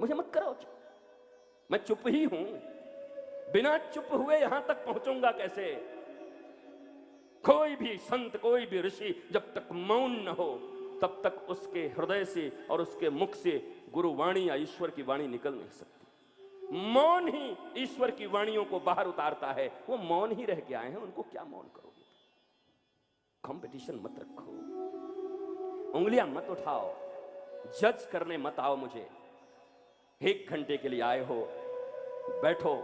मुझे मत कराओ चुप, मैं चुप ही हूं। बिना चुप हुए यहां तक पहुंचूंगा कैसे? कोई भी संत, कोई भी ऋषि जब तक मौन न हो तब तक उसके हृदय से और उसके मुख से गुरुवाणी या ईश्वर की वाणी निकल नहीं सकती। मौन ही ईश्वर की वाणियों को बाहर उतारता है। वो मौन ही रह के आए हैं, उनको क्या मौन करोगे? कंपटीशन मत रखो, उंगलियां मत उठाओ, जज करने मत आओ मुझे। 1 घंटे के लिए आए हो, बैठो,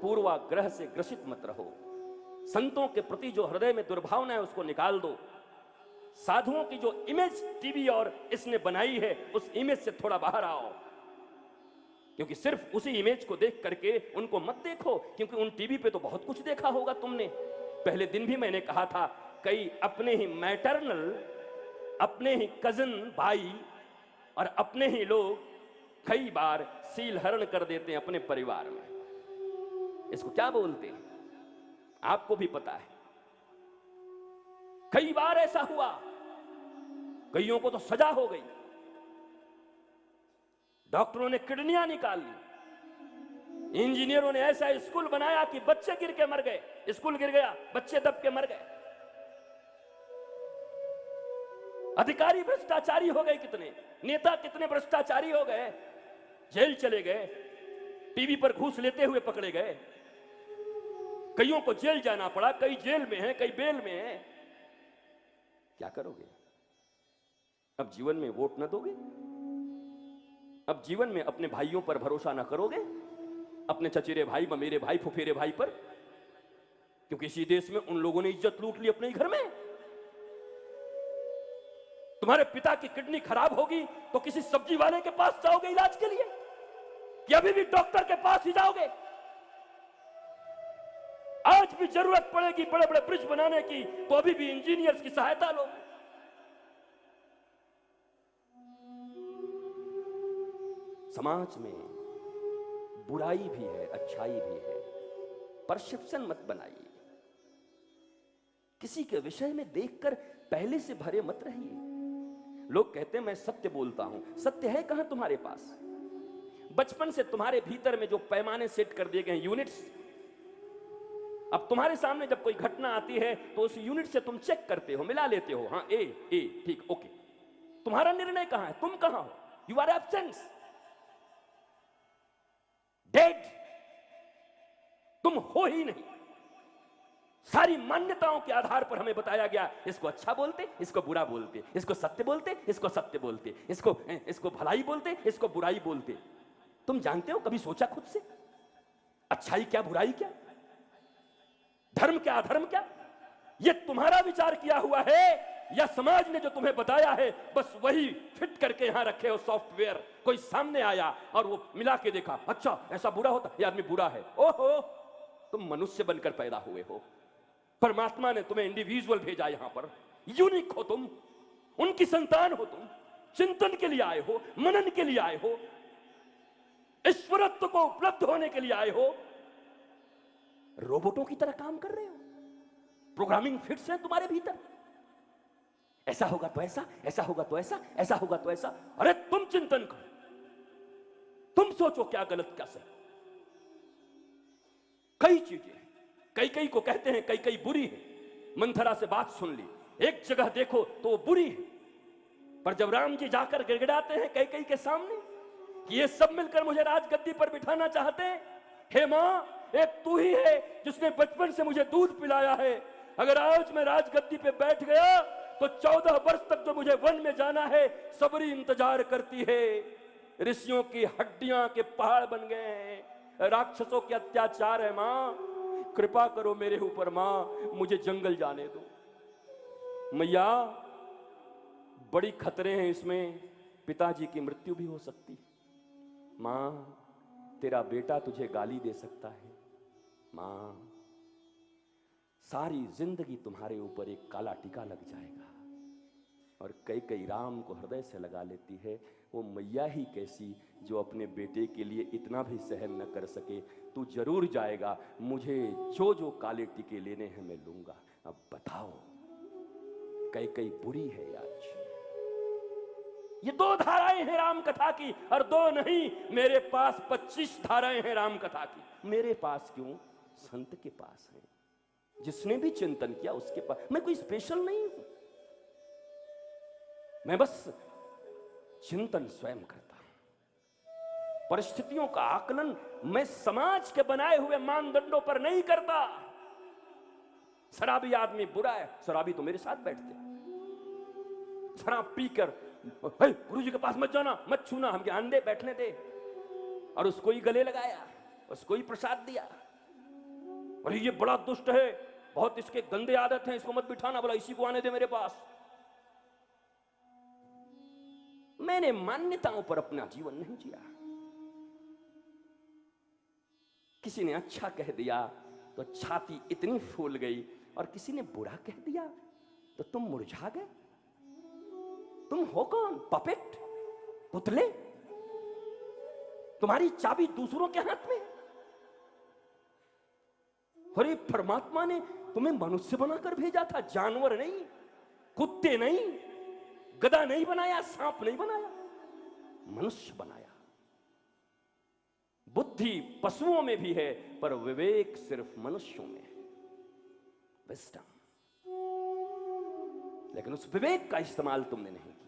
पूर्वाग्रह से ग्रसित मत रहो। संतों के प्रति जो हृदय में दुर्भावना है उसको निकाल दो। साधुओं की जो इमेज टीवी और इसने बनाई है उस इमेज से थोड़ा बाहर आओ, क्योंकि सिर्फ उसी इमेज को देख करके उनको मत देखो, क्योंकि उन टीवी पे तो बहुत कुछ देखा होगा तुमने। पहले दिन भी मैंने कहा था, कई अपने ही मैटरनल, अपने ही कजन भाई और अपने ही लोग कई बार सील हरण कर देते हैं अपने परिवार में। इसको क्या बोलते हैं आपको भी पता है। कई बार ऐसा हुआ, कईयों को तो सजा हो गई, डॉक्टरों ने किडनियां निकाल ली, इंजीनियरों ने ऐसा स्कूल बनाया कि बच्चे गिर के मर गए, स्कूल गिर गया, बच्चे दब के मर गए। अधिकारी भ्रष्टाचारी हो गए, कितने नेता कितने भ्रष्टाचारी हो गए, जेल चले गए, टीवी पर घूस लेते हुए पकड़े गए। कईयों को जेल जाना पड़ा, कई जेल में हैं, कई बेल में हैं। क्या करोगे? अब जीवन में वोट न दोगे? अब जीवन में अपने भाइयों पर भरोसा न करोगे, अपने चचेरे भाई, ममेरे भाई, फुफेरे भाई पर? क्योंकि इसी देश में उन लोगों ने इज्जत लूट ली अपने ही घर में। तुम्हारे पिता की किडनी खराब होगी तो किसी सब्जी वाले के पास जाओगे इलाज के लिए, कि अभी भी डॉक्टर के पास ही जाओगे? आज भी जरूरत पड़ेगी बड़े बड़े ब्रिज बनाने की, तो अभी भी इंजीनियर्स की सहायता लोगे। समाज में बुराई भी है, अच्छाई भी है, परसेप्शन मत बनाइए। किसी के विषय में देखकर पहले से भरे मत रहिए। लोग कहते हैं मैं सत्य बोलता हूं, सत्य है कहां तुम्हारे पास? बचपन से तुम्हारे भीतर में जो पैमाने सेट कर दिए गए हैं, यूनिट्स, अब तुम्हारे सामने जब कोई घटना आती है तो उस यूनिट से तुम चेक करते हो, मिला लेते हो, हाँ ए ठीक, ओके। तुम्हारा निर्णय कहां है? तुम कहां हो? यू आर एब्सेंट, डेड, तुम हो ही नहीं। सारी मान्यताओं के आधार पर हमें बताया गया, इसको अच्छा बोलते, इसको बुरा बोलते, इसको सत्य बोलते, इसको सत्य बोलते, इसको भलाई बोलते, इसको बुराई बोलते। तुम जानते हो, कभी सोचा खुद से अच्छाई क्या, बुराई क्या, धर्म क्या, अधर्म क्या? ये तुम्हारा विचार किया हुआ है या समाज ने जो तुम्हें बताया है बस वही फिट करके यहां रखे हो सॉफ्टवेयर? कोई सामने आया और वो मिला के देखा, अच्छा ऐसा बुरा होता, ये आदमी बुरा है। ओहो, तुम मनुष्य बनकर पैदा हुए हो, परमात्मा ने तुम्हें इंडिविजुअल भेजा यहां पर, यूनिक हो तुम, उनकी संतान हो तुम, चिंतन के लिए आए हो, मनन के लिए आए हो, ईश्वरत्व को उपलब्ध होने के लिए आए हो। रोबोटों की तरह काम कर रहे हो, प्रोग्रामिंग फिट्स है तुम्हारे भीतर, ऐसा होगा तो ऐसा, ऐसा होगा तो ऐसा, ऐसा होगा तो ऐसा। अरे तुम चिंतन करो, तुम सोचो क्या गलत क्या सही। कई चीजें, कई को कहते हैं कई बुरी है। मंथरा से बात सुन ली, एक जगह देखो तो वो बुरी है, पर जब राम जी जाकर गिड़गिड़ाते हैं कई के सामने कि ये सब मिलकर मुझे राजगद्दी पर बिठाना चाहते हैं, हे मां, एक तू ही है जिसने बचपन से मुझे दूध पिलाया है। अगर आज मैं राजगद्दी पे बैठ गया तो 14 वर्ष तक जो मुझे वन में जाना है सबरी इंतजार करती है। ऋषियों की हड्डियां के पहाड़ बन गए हैं, राक्षसों के अत्याचार है। मां, कृपा करो मेरे ऊपर मां, मुझे जंगल जाने दो। मैया, बड़ी खतरे हैं इसमें, पिताजी की मृत्यु भी हो सकती। मां, तेरा बेटा तुझे गाली दे सकता है। मां, सारी जिंदगी तुम्हारे ऊपर एक काला टीका लग जाएगा। और कई राम को हृदय से लगा लेती है। वो मैया ही कैसी जो अपने बेटे के लिए इतना भी सहन न कर सके। तू जरूर जाएगा, मुझे जो काले टीके लेने हैं मैं लूंगा। अब बताओ, कई बुरी है आज, ये 2 धाराएं हैं राम कथा की, और 2 नहीं, मेरे पास 25 धाराएं हैं राम कथा की। मेरे पास क्यों? संत के पास है, जिसने भी चिंतन किया उसके पास। मैं कोई स्पेशल नहीं हूं, मैं बस चिंतन स्वयं करता हूं। परिस्थितियों का आकलन मैं समाज के बनाए हुए मानदंडों पर नहीं करता। शराबी आदमी बुरा है, शराबी तो मेरे साथ बैठते। शराब पीकर गुरु जी के पास मत जाना, मत छूना, हमके अंडे बैठने दे, और उसको ही गले लगाया, उसको ही प्रसाद दिया। और ये बड़ा दुष्ट है, बहुत इसके गंदे आदत हैं, इसको मत बिठाना, बोला इसी को आने दे मेरे पास। मैंने मान्यताओं पर अपना जीवन नहीं जिया। किसी ने अच्छा कह दिया तो छाती इतनी फूल गई, और किसी ने बुरा कह दिया तो तुम मुरझा गए। तुम हो कौन? पपेट, पुतले? तुम्हारी चाबी दूसरों के हाथ में। अरे परमात्मा ने तुम्हें मनुष्य बनाकर भेजा था, जानवर नहीं, कुत्ते नहीं, गधा नहीं बनाया, सांप नहीं बनाया, मनुष्य बनाया। बुद्धि पशुओं में भी है, पर विवेक सिर्फ मनुष्यों में है, विजडम। लेकिन उस विवेक का इस्तेमाल तुमने नहीं किया।